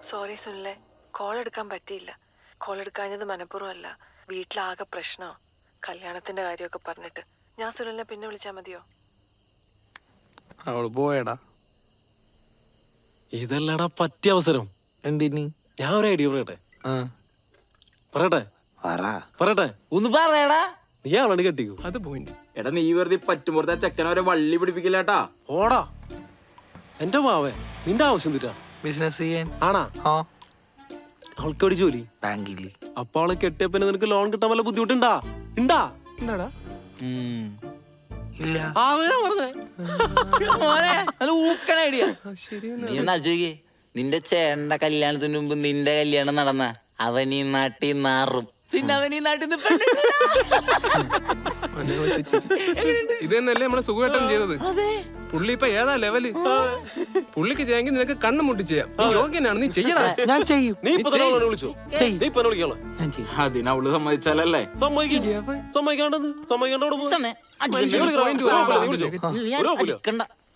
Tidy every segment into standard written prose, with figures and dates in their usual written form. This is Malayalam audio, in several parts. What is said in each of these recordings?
സോറി സുനിലെ, കോൾ എടുക്കാൻ പറ്റിയില്ല. കോൾ എടുക്കാഞ്ഞത് മനഃപൂർവ്വമല്ല. വീട്ടിലാകെ പ്രശ്നമോ, കല്യാണത്തിന്റെ കാര്യമൊക്കെ പറഞ്ഞിട്ട്. ഞാൻ സുനിലിനെ പിന്നെ വിളിച്ചാൽ മതിയോ? അവള് പോയടാ. ഇതല്ലടാ പറ്റിയ അവസരം. എന്തിനി? ഞാൻ ഒരു ഐഡിയ പറയട്ടെ. പറയട്ടെ ഒന്ന് പറയടാ. നീ അവളാണ് കെട്ടിക്കോ. അത് പോയിന്റ്. എടാ നീ വെറുതെ പറ്റുമ്പോഴത്തെ ചെക്കനെ ഒരു വള്ളി പിടിപ്പിക്കില്ലാട്ടാ. ഓടാ എന്റെ മാവേ, നിന്റെ ആവശ്യം തീറ്റാ. ബിസിനസ് ചെയ്യാൻ ആണാ? അവൾക്ക് എവിടെ ജോലി? ബാങ്കിൽ. അപ്പൊ അവളെ കെട്ടിയ പിന്നെ നിനക്ക് ലോൺ കിട്ടാൻ വല്ല ബുദ്ധിമുട്ടുണ്ടാ? ഉണ്ടാ? ഇല്ലടാ. ഇല്ല. ഐഡിയ. നീ ഒന്ന് ആലോചിക്കേ, നിന്റെ ചേട്ടന്റെ കല്യാണത്തിന് മുമ്പ് നിന്റെ കല്യാണം നടന്ന അവൻ ഈ നാട്ടിൽ നാറും, പിന്നെ അവൻ ഈ നാട്ടിൽ ഇത് തന്നെയല്ലേ നമ്മളെ സുഖമായിട്ടും ചെയ്തത്. പുള്ളി ഇപ്പൊ ഏതാ ലെവല്. പുള്ളിക്ക് ചെയ്യാമെങ്കിൽ നിനക്ക് കണ്ണു മുട്ടി ചെയ്യാം. നീ യോഗ്യനാണ്, നീ ചെയ്യണം. ഞാൻ ചെയ്യും. നീ വിളിച്ചോ? നീ ഇപ്പൊ വിളിക്കാളോ? അതിനവള് സമ്മതിച്ചാലല്ലേ?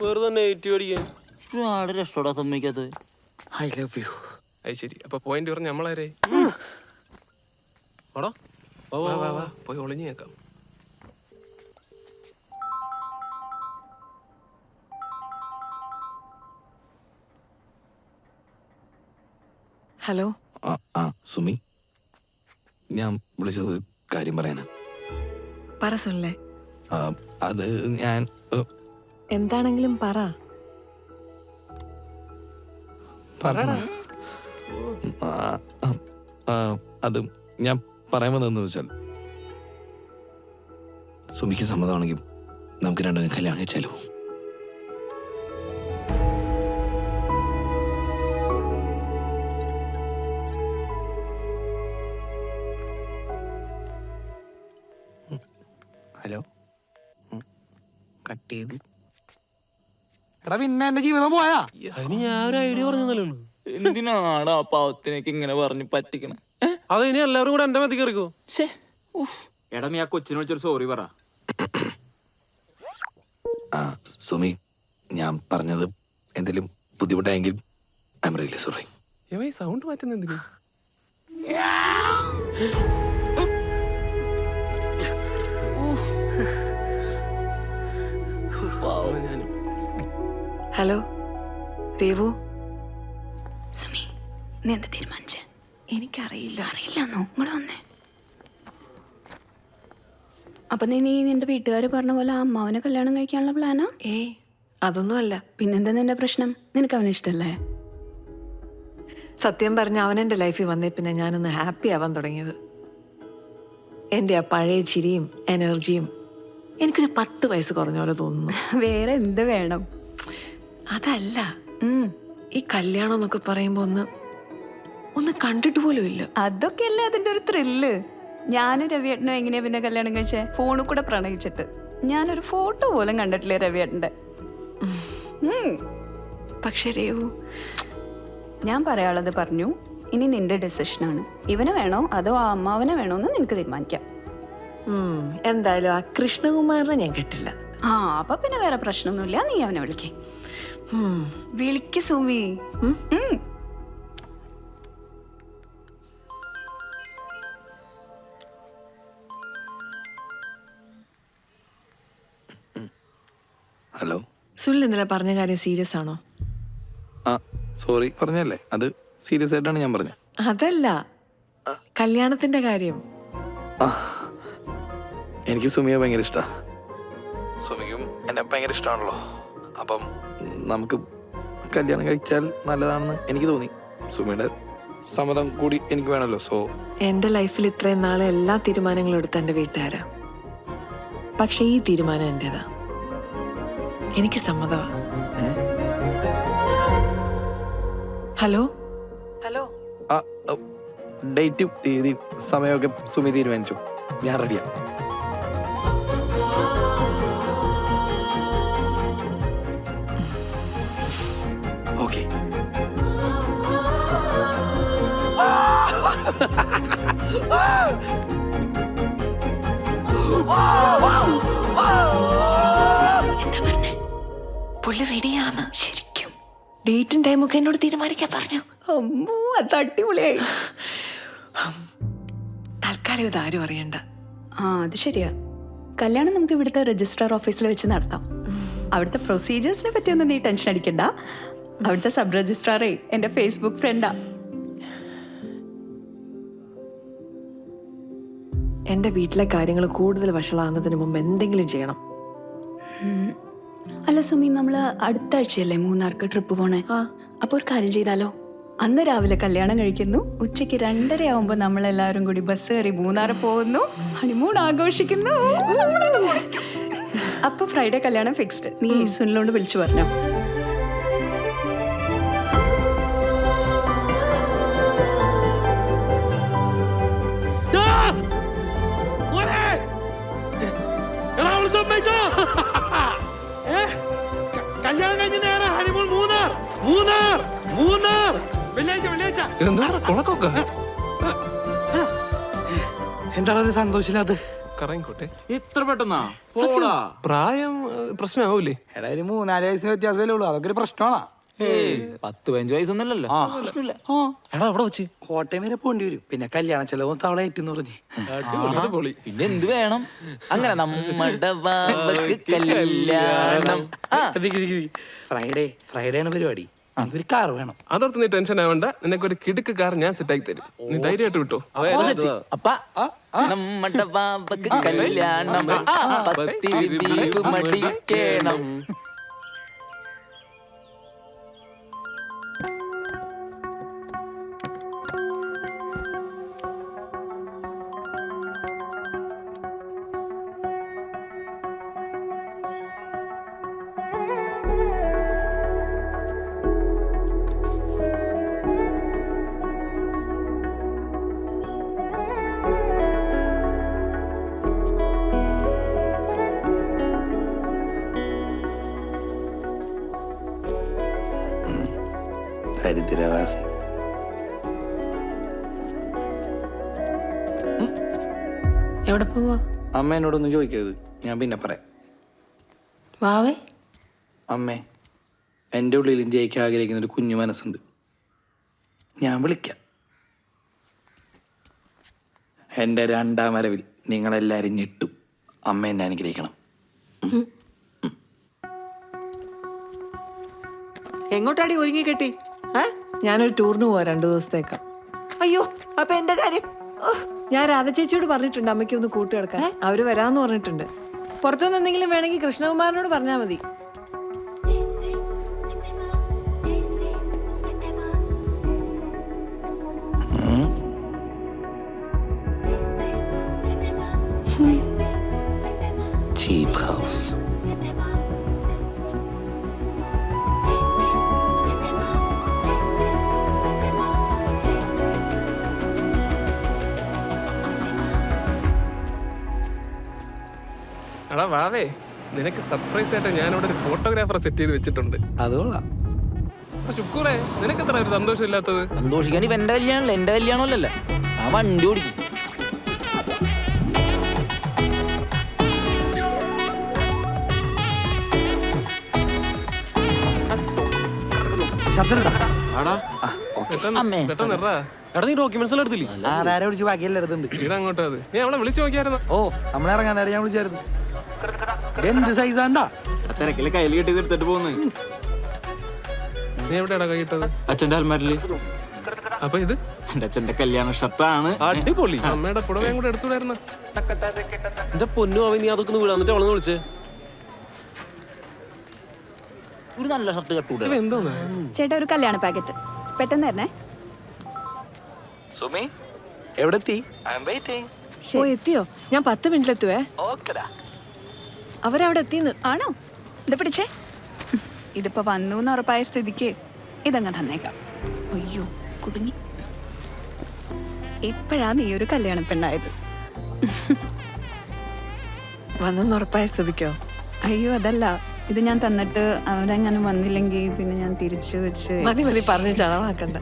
വെറുതെ നെഗറ്റീവ് അടിക്കാൻ ഒരുപാട് രക്ഷോടാ സമ്മതിക്കാത്തത്. I love you. അത് ശരി. അപ്പൊ പോയിന്റ് പറഞ്ഞ നമ്മളാരേ? പോയി ഒളിഞ്ഞു കേക്കാം. ഹലോ. സുമി, ഞാൻ വിളിച്ചത് കാര്യം പറയാനാ. പറ സുനിലെ. അത് ഞാൻ എന്താണെങ്കിലും പറ. അത് ഞാൻ പറയാൻ വന്നതെന്ന് വെച്ചാൽ, സുമിക്ക് സമ്മതമാണെങ്കിൽ നമുക്ക് രണ്ടുപേരും കല്യാണം കഴിച്ചാലോ? ഹലോ, കട്ട് ചെയ്തു. എടാ പിന്നെ എന്റെ ജീവിതം പോയാ? അതിന് ഞാൻ ഒരു ഐഡിയ പറഞ്ഞതല്ലേ ഉള്ളൂ. എന്തിനാണ് ആ പാവത്തിനൊക്കെ ഇങ്ങനെ പറഞ്ഞ് പറ്റിക്കണ? അത് ഇനി എല്ലാവരും കൂടെ എന്റെ മതിക്ക് ഇറക്കോ? എടാ നീ ആ കൊച്ചിനെ വിളിച്ചൊരു സോറി പറ. സുമി, ഞാൻ പറഞ്ഞത് എന്തെങ്കിലും ബുദ്ധിമുട്ടായെങ്കിൽ I am really sorry. Sound മാറ്റുന്ന എന്തിനാ? ഹലോ രേവു. സുമി, നീ എന്താ തീരുമാനിച്ചേ? എനിക്കറിയില്ല. അറിയില്ലെന്നോ? ഇങ്ങോട്ട് വന്നേ. അപ്പൊ നീ നിന്റെ വീട്ടുകാര് പറഞ്ഞ പോലെ ആ അമ്മാവനെ കല്യാണം കഴിക്കാനുള്ള പ്ലാനാ? ഏയ് അതൊന്നുമല്ല. പിന്നെന്താ നിന്റെ പ്രശ്നം? നിനക്ക് അവനെ ഇഷ്ടല്ലേ? സത്യം പറഞ്ഞ അവനെന്റെ ലൈഫിൽ വന്നേ പിന്നെ ഞാനൊന്ന് ഹാപ്പി ആവാൻ തുടങ്ങിയത്. എൻ്റെ ആ പഴയ ചിരിയും എനർജിയും എനിക്കൊരു 10 വയസ്സ് കുറഞ്ഞ പോലെ തോന്നുന്നു. വേറെ എന്ത് വേണം? അതല്ല, ഈ കല്യാണം എന്നൊക്കെ പറയുമ്പോ ഒന്ന് കണ്ടിട്ട് പോലും ഇല്ല. അതൊക്കെയല്ലേ അതിന്റെ ഒരു ത്രില്ല്. ഞാനും രവിയേട്ടനും എങ്ങനെയാ പിന്നെ കല്യാണം കഴിച്ചേ? ഫോണിൽ കൂടെ പ്രണയിച്ചിട്ട്. ഞാനൊരു ഫോട്ടോ പോലും കണ്ടിട്ടില്ലേ രവിയേട്ടന്റെ. പക്ഷെ രേവു, ഞാൻ പറയാനുള്ളത് പറഞ്ഞു. ഇനി നിന്റെ ഡെസിഷനാണ്. ഇവനെ വേണോ അതോ ആ അമ്മാവനെ വേണോ എന്ന് നിനക്ക് തീരുമാനിക്കാം. എന്തായാലും ആ കൃഷ്ണകുമാറിനെ ഞാൻ കെട്ടില്ല. അപ്പൊ പിന്നെ വേറെ പ്രശ്നമൊന്നുമില്ല. നീ അവനെ വിളിക്കേ. വിളിക്ക് സുമി. ഹലോ. സുനിൽ ഇന്നലെ പറഞ്ഞ കാര്യം സീരിയസ് ആണോ? സോറി പറഞ്ഞല്ലേ, അത് സീരിയസ് ആയിട്ടാണ് ഞാൻ പറഞ്ഞത്. അതല്ല, കല്യാണത്തിന്റെ കാര്യം. എനിക്ക് സുമിയെ ഭയങ്കര ഇഷ്ടമാണ്. സുമിക്കും എന്നെ ഭയങ്കര ഇഷ്ടമാണല്ലോ. അപ്പം നമുക്ക് കല്യാണം കഴിച്ചാൽ നല്ലതാണെന്ന് എനിക്ക് തോന്നി. സുമിയുടെ സമ്മതം കൂടി എനിക്ക് വേണമല്ലോ. സോ എന്റെ ലൈഫിൽ ഇത്രയും നാളെ എല്ലാ തീരുമാനങ്ങളും എടുത്ത എന്റെ വീട്ടുകാരാ. പക്ഷെ ഈ തീരുമാനം എന്റേതാ. എനിക്ക് സമ്മതമാ. Hello hello. ഡേറ്റും തീയതിയും സമയമൊക്കെ സുമി തീരുമാനിച്ചു. ഞാൻ റെഡിയാ. ഓക്കെ. എന്താ പറഞ്ഞേ? പുള്ളി റെഡിയാണ്. ശരിക്കും? ഡേറ്റും ടൈമും ഒക്കെ എന്നോട് തീരുമാനിക്കാൻ പറഞ്ഞു. അമ്മോ അത് അടിപൊളിയായി. തൽക്കാലം ഇത് ആരും അറിയണ്ട. ആ അത് ശരിയാ. കല്യാണം നമുക്ക് ഇവിടുത്തെ രജിസ്ട്രാർ ഓഫീസിൽ വെച്ച് നടത്താം. അവിടുത്തെ പ്രൊസീജിയേഴ്സിനെ പറ്റിയൊന്നും നീ ടെൻഷൻ അടിക്കണ്ട. അവിടുത്തെ സബ് രജിസ്ട്രാറേ എൻ്റെ ഫേസ്ബുക്ക് ഫ്രണ്ടാ. എൻ്റെ വീട്ടിലെ കാര്യങ്ങൾ കൂടുതൽ വഷളാകുന്നതിന് മുമ്പ് എന്തെങ്കിലും ചെയ്യണം. അല്ല സുമി, നമ്മൾ അടുത്ത ആഴ്ചയല്ലേ മൂന്നാർക്ക് ട്രിപ്പ് പോണേ? അപ്പൊ ഒരു കാര്യം ചെയ്താലോ? അന്ന് രാവിലെ കല്യാണം കഴിക്കുന്നു, ഉച്ചയ്ക്ക് 2:30 ആവുമ്പോ നമ്മളെല്ലാവരും കൂടി ബസ് കയറി മൂന്നാർ പോകുന്നു, ഹണിമൂൺ ആഘോഷിക്കുന്നു. അപ്പൊ ഫ്രൈഡേ കല്യാണം ഫിക്സ്ഡ്. നീ സുനിലോണ്ട് വിളിച്ചു പറഞ്ഞോ. കല്യാണം കഴിഞ്ഞ നേരെ ഹണിമൂൺ മൂന്നാർ മൂന്നാർ മൂന്നാർ വെള്ളിയാഴ്ച. എന്താണ് ഒരു സന്തോഷമില്ലാത്ത? കറങ്ങിക്കോട്ടെ. ഇത്ര പെട്ടെന്നാ പോടാ. പ്രായം പ്രശ്നമാവൂലേ? എടാ ഒരു 3-4 വയസ്സിന് വ്യത്യാസമല്ലേ ഉള്ളൂ, അതൊക്കെ ഒരു പ്രശ്നമാണോ? 10-15 വയസ്സൊന്നുമല്ലല്ലോ. എടാ അവിടെ വെച്ച് കോട്ടയം വരെ പോണ്ടി വരും, പിന്നെ കല്യാണ ചെലവും തവള ഏറ്റെന്ന് പറഞ്ഞ്. അടിപൊളി. പിന്നെ എന്ത് വേണം? അങ്ങനെ നമ്മുടെ ബാബക്ക് കല്യാണം. ഫ്രൈഡേ ആണ് പരിപാടി. നമുക്കൊരു കാർ വേണം. അതോർത്ത് നീ ടെൻഷൻ ആവണ്ട, നിനക്കൊരു കിടുക്ക് കാർ ഞാൻ സെറ്റാക്കി തരും. നീ ധൈര്യമായിട്ട് വിട്ടോ. അപ്പ നമ്മുടെ ബാബക്ക് കല്യാണം. പത്തിരി ബീഫ് മടിക്കണം. ദരിദ്രവാസി. എവിടെ പോവാ? അമ്മ എന്നോടൊന്നും ചോദിക്കരുത്, ഞാൻ പിന്നെ പറയാം. വാവേ, അമ്മേ, എൻ്റെ ഉള്ളിലും ജയിക്കാൻ ആഗ്രഹിക്കുന്ന ഒരു കുഞ്ഞു മനസ്സുണ്ട്. ഞാൻ വിളിക്കാം. എൻ്റെ 2ാം വരവിൽ നിങ്ങളെല്ലാവരും ഞെട്ടും. അമ്മ എന്നെ അനുഗ്രഹിക്കണം. എങ്ങോട്ടാടി ഒരുങ്ങി കെട്ടി? ഞാനൊരു ടൂറിന് പോവാ 2 ദിവസത്തേക്ക്. അയ്യോ, അപ്പൊ എന്റെ കാര്യം? ഞാൻ രാധ ചേച്ചിയോട് പറഞ്ഞിട്ടുണ്ട് അമ്മയ്ക്ക് ഒന്ന് കൂട്ടുകിടക്കാൻ. അവര് വരാന്ന് പറഞ്ഞിട്ടുണ്ട്. പുറത്തുനിന്ന് എന്തെങ്കിലും വേണമെങ്കിൽ കൃഷ്ണകുമാറിനോട് പറഞ്ഞാൽ മതി. ചീപ്പ് ഹൗസ്. എടാ വാവേ, നിനക്ക് സർപ്രൈസ് ആയിട്ട് ഞാൻ ഇവിടെ ഒരു ഫോട്ടോഗ്രാഫറെ സെറ്റ് ചെയ്ത് വെച്ചിട്ടുണ്ട്. അതുകൊള്ളാം. ശുക്കൂറേ, നിനക്ക് എത്ര ഒരു സന്തോഷം ഇല്ലാത്തത്? സന്തോഷിക്കാൻ ഇപ്പൊ എന്റെ കല്യാണമല്ല, എന്റെ കല്യാണമല്ലല്ലോ. ആ വണ്ടി ഓടിക്കും. പെട്ടെന്ന് ഇറാ. എടാ നീ ഡോക്യുമെന്റ്സ് എല്ലാം എടുത്തില്ലേ? ആധാരം വിളിച്ച് ബാക്കിയെല്ലാം എടുത്തുണ്ട്. ഇവിടെ അങ്ങോട്ടാ അത്. നീ അവളെ വിളിച്ചു നോക്കിയായിരുന്നു? ഓ, നമ്മളിറങ്ങാൻ നേരം ഞാൻ വിളിച്ചായിരുന്നു. എന്ത് സൈസാണ്ടാ? തിരക്കില് കയ്യിൽ കെട്ടി എടുത്തിട്ട് പോകുന്നത്. നീ എവിടെയാടാ കൈയിട്ടത്? അച്ഛന്റെ അൽമാരില്. അപ്പൊ ഇത് എന്റെ അച്ഛന്റെ കല്യാണ ഷർട്ടാണ്. അടിപൊളി. അമ്മയുടെ പുടവയും കൂടെ എടുത്തുവിടായിരുന്നു. എന്റെ പൊന്നു അവൻ, നീ അതൊക്കെ ഒന്ന് വിടാ, എന്നിട്ട് അവളെന്ന് വിളിച്ചേ. ഒരു നല്ല ഷർട്ട് കട്ടൂടെ. എന്തോന്ന് ചേട്ടാ, ഒരു കല്യാണ പാക്കറ്റ് പെട്ടെന്ന് തരണേ. സുമി എവിടെ എത്തി? I am waiting. ഓ, എത്തിയോ? ഞാൻ 10 മിനിറ്റിലെത്തുവേ. ഓക്കെടാ. അവരവിടെ എത്തിന്ന്. ആണോ? ഇത് പിടിച്ചേ. ഇതിപ്പോ വന്നു എന്ന് ഉറപ്പായ സ്ഥിതിക്ക് ഇതങ്ങ് തന്നേക്കാം. അയ്യോ, കുടുങ്ങി. ഇപ്പോഴാ നീ ഒരു കല്യാണ പെണ്ണായത്. വന്നെന്ന് ഉറപ്പായ സ്ഥിതിക്കോ? അയ്യോ അതല്ല, ഇത് ഞാൻ തന്നിട്ട് അവരെങ്ങനെ വന്നില്ലെങ്കിൽ പിന്നെ ഞാൻ തിരിച്ചു വെച്ച്. മതി മതി, പറഞ്ഞ് ചളവാക്കണ്ട.